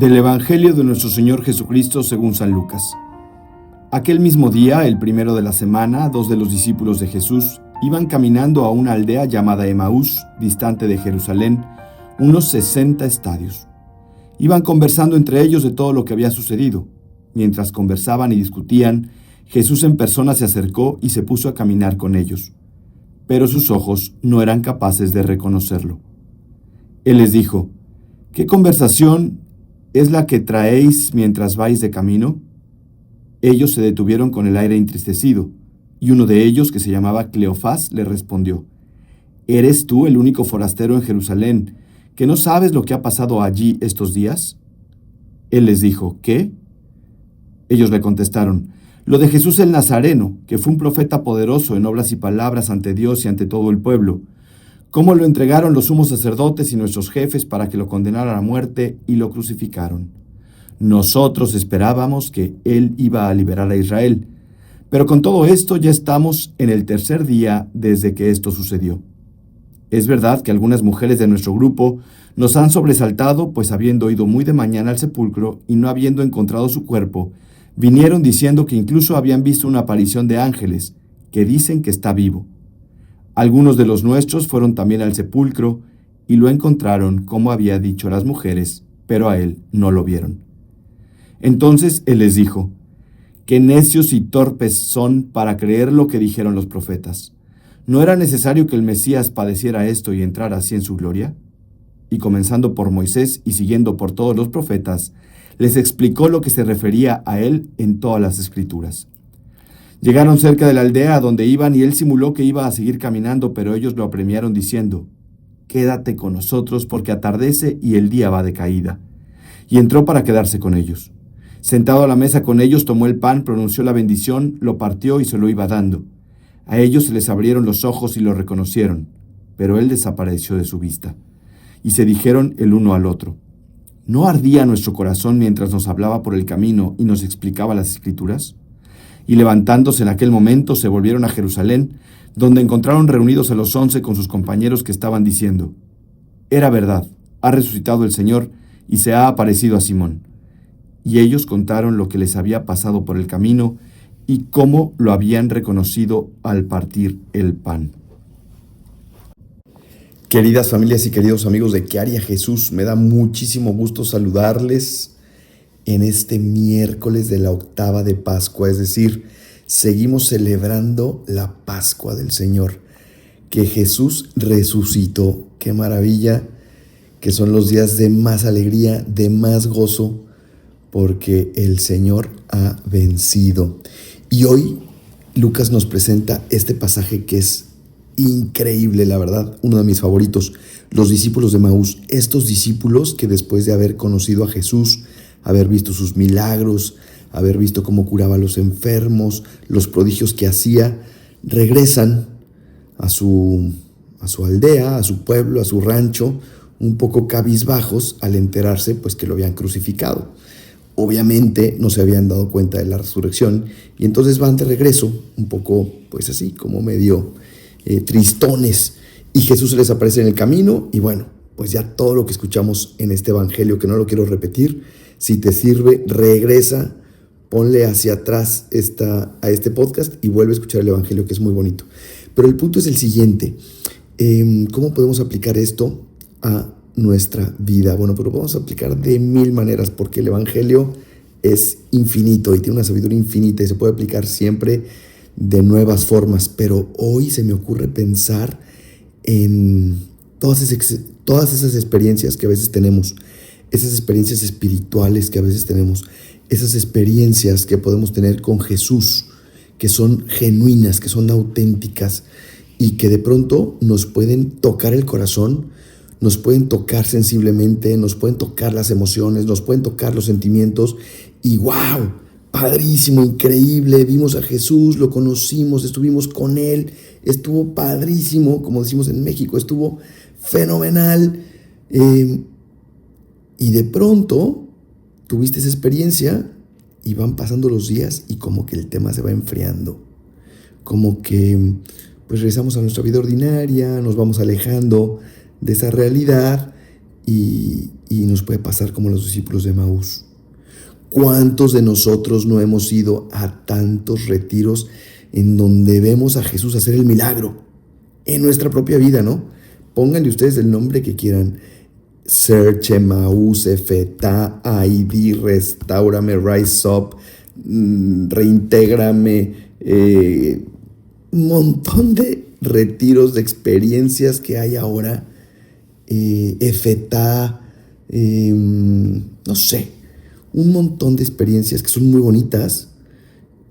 Del Evangelio de nuestro Señor Jesucristo según San Lucas. Aquel mismo día, el primero de la semana, 2 de los discípulos de Jesús iban caminando a una aldea llamada Emaús, distante de Jerusalén, unos 60 estadios. Iban conversando entre ellos de todo lo que había sucedido. Mientras conversaban y discutían, Jesús en persona se acercó y se puso a caminar con ellos. Pero sus ojos no eran capaces de reconocerlo. Él les dijo: ¿Qué conversación es la que traéis mientras vais de camino? Ellos se detuvieron con el aire entristecido, y uno de ellos, que se llamaba Cleofás, le respondió: ¿Eres tú el único forastero en Jerusalén, que no sabes lo que ha pasado allí estos días? Él les dijo: ¿Qué? Ellos le contestaron: lo de Jesús el Nazareno, que fue un profeta poderoso en obras y palabras ante Dios y ante todo el pueblo. Cómo lo entregaron los sumos sacerdotes y nuestros jefes para que lo condenaran a muerte y lo crucificaron. Nosotros esperábamos que Él iba a liberar a Israel, pero con todo esto ya estamos en el tercer día desde que esto sucedió. Es verdad que algunas mujeres de nuestro grupo nos han sobresaltado, pues habiendo ido muy de mañana al sepulcro y no habiendo encontrado su cuerpo, vinieron diciendo que incluso habían visto una aparición de ángeles, que dicen que está vivo. Algunos de los nuestros fueron también al sepulcro y lo encontraron como había dicho a las mujeres, pero a él no lo vieron. Entonces él les dijo: «Qué necios y torpes son para creer lo que dijeron los profetas. ¿No era necesario que el Mesías padeciera esto y entrara así en su gloria?» Y comenzando por Moisés y siguiendo por todos los profetas, les explicó lo que se refería a él en todas las Escrituras. Llegaron cerca de la aldea a donde iban y él simuló que iba a seguir caminando, pero ellos lo apremiaron diciendo: «Quédate con nosotros porque atardece y el día va de caída». Y entró para quedarse con ellos. Sentado a la mesa con ellos, tomó el pan, pronunció la bendición, lo partió y se lo iba dando. A ellos se les abrieron los ojos y lo reconocieron, pero él desapareció de su vista. Y se dijeron el uno al otro: ¿no ardía nuestro corazón mientras nos hablaba por el camino y nos explicaba las Escrituras? Y levantándose en aquel momento se volvieron a Jerusalén, donde encontraron reunidos a los 11 con sus compañeros que estaban diciendo: «Era verdad, ha resucitado el Señor y se ha aparecido a Simón». Y ellos contaron lo que les había pasado por el camino y cómo lo habían reconocido al partir el pan. Queridas familias y queridos amigos de ¿Qué haría Jesús? Me da muchísimo gusto saludarles en este miércoles de la octava de Pascua, es decir, seguimos celebrando la Pascua del Señor, que Jesús resucitó. ¡Qué maravilla! Que son los días de más alegría, de más gozo, porque el Señor ha vencido. Y hoy Lucas nos presenta este pasaje que es increíble, la verdad, uno de mis favoritos, los discípulos de Emaús. Estos discípulos que después de haber conocido a Jesús, haber visto sus milagros, haber visto cómo curaba a los enfermos, los prodigios que hacía, regresan a su aldea, a su pueblo, a su rancho, un poco cabizbajos al enterarse pues que lo habían crucificado. Obviamente no se habían dado cuenta de la resurrección y entonces van de regreso, un poco pues así como medio tristones, y Jesús se les aparece en el camino y bueno, pues ya todo lo que escuchamos en este evangelio, que no lo quiero repetir, si te sirve, regresa, ponle hacia atrás a este podcast y vuelve a escuchar el evangelio, que es muy bonito. Pero el punto es el siguiente: ¿cómo podemos aplicar esto a nuestra vida? Bueno, pero lo podemos aplicar de mil maneras, porque el evangelio es infinito y tiene una sabiduría infinita y se puede aplicar siempre de nuevas formas, pero hoy se me ocurre pensar en todas esas experiencias que a veces tenemos, esas experiencias espirituales que a veces tenemos, esas experiencias que podemos tener con Jesús, que son genuinas, que son auténticas y que de pronto nos pueden tocar el corazón, nos pueden tocar sensiblemente, nos pueden tocar las emociones, nos pueden tocar los sentimientos y ¡wow! Padrísimo, increíble, vimos a Jesús, lo conocimos, estuvimos con Él, estuvo padrísimo, como decimos en México, estuvo fenomenal. Y de pronto tuviste esa experiencia y van pasando los días y como que el tema se va enfriando. Como que pues regresamos a nuestra vida ordinaria, nos vamos alejando de esa realidad y nos puede pasar como los discípulos de Emaús. ¿Cuántos de nosotros no hemos ido a tantos retiros en donde vemos a Jesús hacer el milagro en nuestra propia vida, ¿no? Pónganle ustedes el nombre que quieran. Search, Emaús, Efetá, ID, Restáurame, Rise Up, Reintégrame, un montón de retiros, de experiencias que hay ahora. Efetá, no sé, un montón de experiencias que son muy bonitas,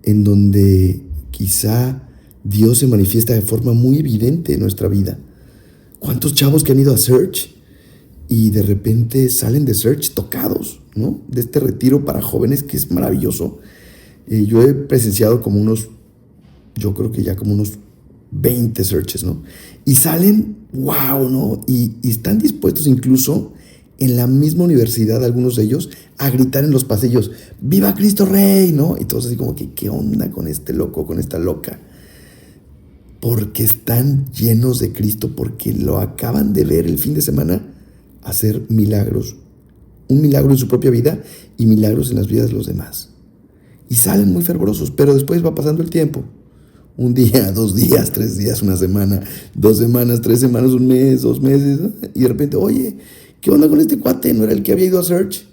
en donde quizá Dios se manifiesta de forma muy evidente en nuestra vida. ¿Cuántos chavos que han ido a Search y de repente salen de Search tocados, ¿no? De este retiro para jóvenes que es maravilloso. Yo he presenciado yo creo que ya como unos 20 Searches, ¿no? Y salen, wow, ¿no? Y están dispuestos incluso en la misma universidad, algunos de ellos, a gritar en los pasillos, ¡Viva Cristo Rey!, ¿no? Y todos así como que, ¿qué onda con este loco, con esta loca? Porque están llenos de Cristo, porque lo acaban de ver el fin de semana hacer milagros. Un milagro en su propia vida y milagros en las vidas de los demás. Y salen muy fervorosos, pero después va pasando el tiempo. Un día, 2 días, 3 días, una semana, 2 semanas, 3 semanas, un mes, 2 meses, ¿no? Y de repente, oye, ¿qué onda con este cuate? ¿No era el que había ido a Search?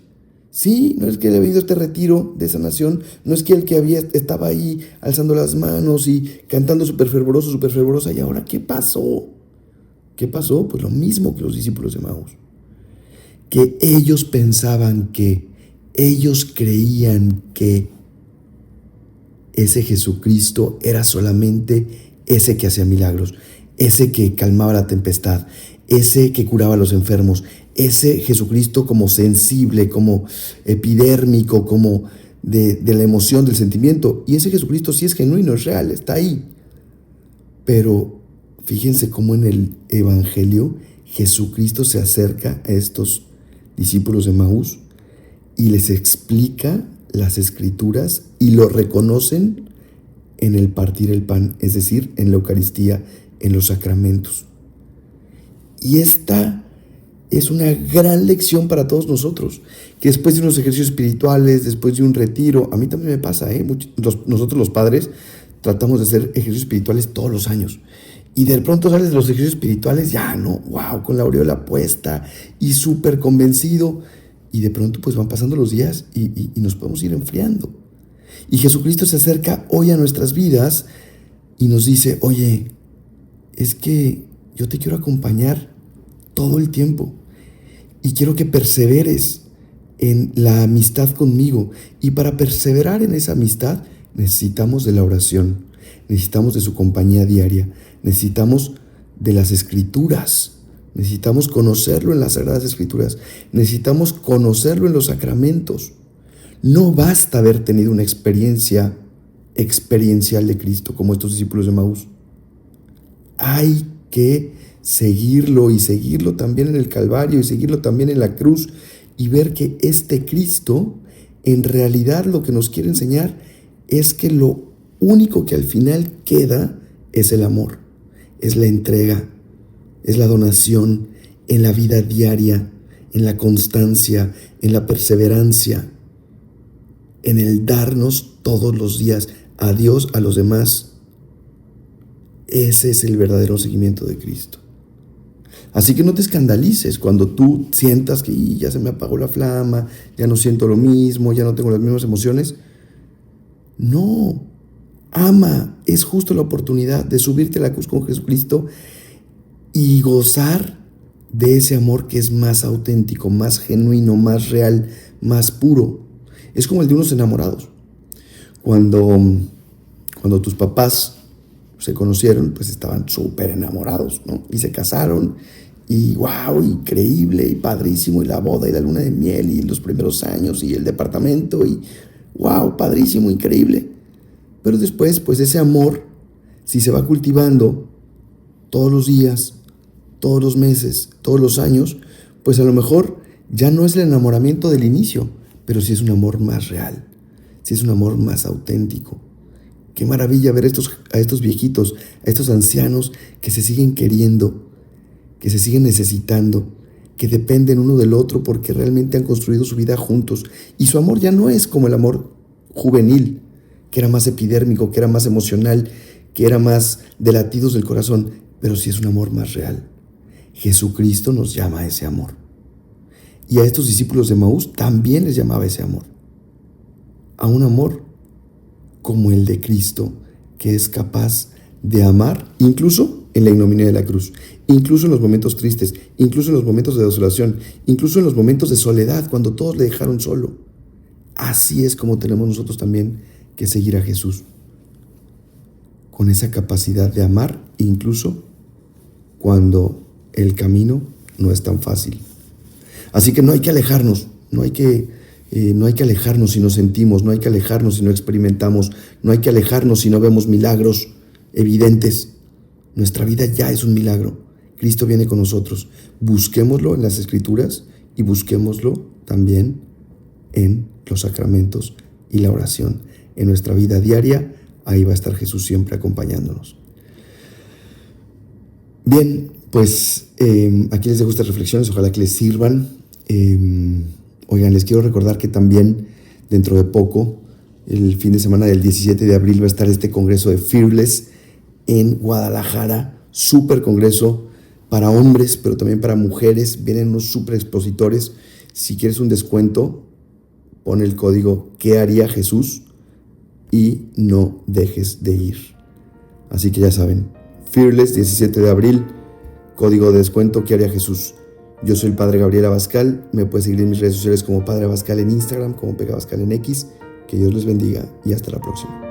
Sí, no es que había ido a este retiro de sanación, no es que el que estaba ahí alzando las manos y cantando súper fervorosa. ¿Y ahora qué pasó? ¿Qué pasó? Pues lo mismo que los discípulos de Emaús. Que ellos pensaban ellos creían que ese Jesucristo era solamente ese que hacía milagros, ese que calmaba la tempestad, ese que curaba a los enfermos, ese Jesucristo como sensible, como epidérmico, como de la emoción, del sentimiento. Y ese Jesucristo sí es genuino, es real, está ahí. Pero fíjense cómo en el Evangelio Jesucristo se acerca a estos discípulos de Emaús y les explica las Escrituras y lo reconocen en el partir el pan, es decir, en la Eucaristía, en los sacramentos. Y esta es una gran lección para todos nosotros, que después de unos ejercicios espirituales, después de un retiro, a mí también me pasa, nosotros los padres tratamos de hacer ejercicios espirituales todos los años, y de pronto sales de los ejercicios espirituales, ya, ¿no? Wow, con la aureola puesta y súper convencido, y de pronto pues van pasando los días y nos podemos ir enfriando. Y Jesucristo se acerca hoy a nuestras vidas y nos dice, oye, es que yo te quiero acompañar todo el tiempo y quiero que perseveres en la amistad conmigo. Y para perseverar en esa amistad necesitamos de la oración, necesitamos de su compañía diaria, necesitamos de las Escrituras, necesitamos conocerlo en las Sagradas Escrituras, necesitamos conocerlo en los sacramentos. No basta haber tenido una experiencial de Cristo como estos discípulos de Emaús. Hay que seguirlo y seguirlo también en el Calvario y seguirlo también en la cruz y ver que este Cristo en realidad lo que nos quiere enseñar es que lo único que al final queda es el amor, es la entrega, es la donación en la vida diaria, en la constancia, en la perseverancia, en el darnos todos los días a Dios, a los demás. Ese es el verdadero seguimiento de Cristo. Así que no te escandalices cuando tú sientas que ya se me apagó la flama, ya no siento lo mismo, ya no tengo las mismas emociones. No, ama, es justo la oportunidad de subirte a la cruz con Jesucristo y gozar de ese amor que es más auténtico, más genuino, más real, más puro. Es como el de unos enamorados. Cuando tus papás se conocieron, pues estaban súper enamorados, ¿no? Y se casaron y wow, increíble y padrísimo, y la boda y la luna de miel y los primeros años y el departamento y wow, padrísimo, increíble. Pero después, pues ese amor, si se va cultivando todos los días, todos los meses, todos los años, pues a lo mejor ya no es el enamoramiento del inicio, pero sí es un amor más real, sí es un amor más auténtico. Qué maravilla ver a estos viejitos, a estos ancianos que se siguen queriendo, que se siguen necesitando, que dependen uno del otro porque realmente han construido su vida juntos. Y su amor ya no es como el amor juvenil, que era más epidérmico, que era más emocional, que era más de latidos del corazón, pero sí es un amor más real. Jesucristo nos llama a ese amor. Y a estos discípulos de Emaús también les llamaba ese amor. A un amor como el de Cristo, que es capaz de amar incluso en la ignominia de la cruz, incluso en los momentos tristes, incluso en los momentos de desolación, incluso en los momentos de soledad, cuando todos le dejaron solo. Así es como tenemos nosotros también que seguir a Jesús, con esa capacidad de amar incluso cuando el camino no es tan fácil. Así que no hay que alejarnos, no hay que alejarnos si no sentimos, no hay que alejarnos si no experimentamos, no hay que alejarnos si no vemos milagros evidentes. Nuestra vida ya es un milagro. Cristo viene con nosotros. Busquémoslo en las Escrituras y busquémoslo también en los sacramentos y la oración. En nuestra vida diaria, ahí va a estar Jesús siempre acompañándonos. Bien, pues aquí les dejo estas reflexiones, ojalá que les sirvan. Oigan, les quiero recordar que también dentro de poco, el fin de semana del 17 de abril, va a estar este congreso de Fearless en Guadalajara, súper congreso para hombres, pero también para mujeres. Vienen unos súper expositores. Si quieres un descuento, pon el código ¿Qué haría Jesús? Y no dejes de ir. Así que ya saben, Fearless, 17 de abril, código de descuento ¿Qué haría Jesús? Yo soy el Padre Gabriel Abascal. Me puedes seguir en mis redes sociales como Padre Abascal en Instagram, como Pega Abascal en X. Que Dios les bendiga y hasta la próxima.